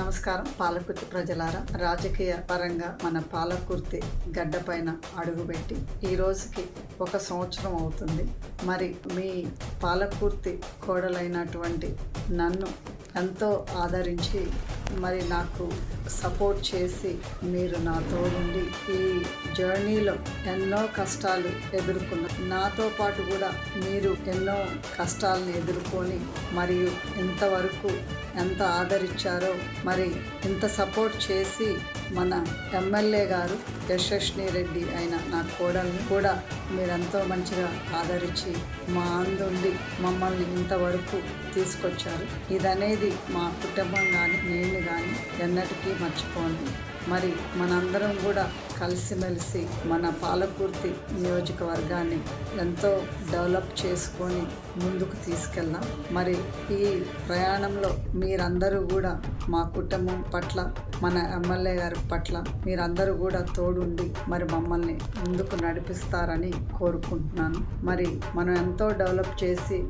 నమస్కారం. పాలకుర్తి ప్రజలారా, రాజకీయ పరంగా మన పాలకుర్తి గడ్డపైన అడుగుపెట్టి ఈ రోజుకి 1 సంవత్సరం అవుతుంది. మరి మీ పాలకుర్తి కోడలైనటువంటి నన్ను ఎంతో ఆదరించి మరి నాకు సపోర్ట్ చేసి మీరు నా తోడుండి ఈ జర్నీలో ఎన్నో కష్టాలు ఎదుర్కొన్న నాతో పాటు కూడా మీరు ఎన్నో కష్టాలను ఎదుర్కొని మరియు ఇంతవరకు ఎంత ఆదరించారో మరి ఇంత సపోర్ట్ చేసి మన ఎమ్మెల్యే గారు యశస్విని రెడ్డి అయిన నా కోడల్ని కూడా మీరెంతో మంచిగా ఆదరించి మా అందుండి మమ్మల్ని ఇంతవరకు తీసుకొచ్చారు. ఇదనేది మా కుటుంబం కానీ నేను కానీ ఎన్నటికీ మర్చిపోండి. మరి మనందరం కూడా కలిసిమెలిసి మన పాలకుర్తి నియోజకవర్గాన్ని ఎంతో డెవలప్ చేసుకొని ముందుకు తీసుకెళ్దాం. మరి ఈ ప్రయాణంలో మీరందరూ కూడా మా కుటుంబం పట్ల, మన ఎమ్మెల్యే గారి పట్ల మీరందరూ కూడా తోడుండి మరి మమ్మల్ని ముందుకు నడిపిస్తారని కోరుకుంటున్నాను. మరి మనం ఎంతో డెవలప్ చేసి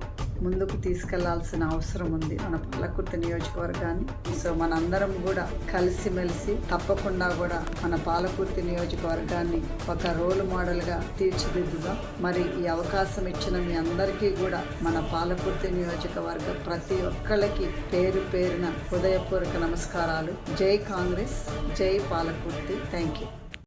ముందుకు తీసుకెళ్లాల్సిన అవసరం ఉంది మన పాలకుర్తి నియోజకవర్గాన్ని. సో మనందరం కూడా కలిసిమెలిసి తప్పకుండా కూడా మన పాలకుర్తి నియోజకవర్గాన్ని ఒక రోల్ మోడల్గా తీర్చిదిద్దుదాం. మరి ఈ అవకాశం ఇచ్చిన మీ అందరికీ కూడా మన పాలకుర్తి నియోజకవర్గ ప్రతి ఒక్కళ్ళకి పేరు పేరున హృదయపూర్వక నమస్కారాలు. జై కాంగ్రెస్, జై పాలకుర్తి. Thank you.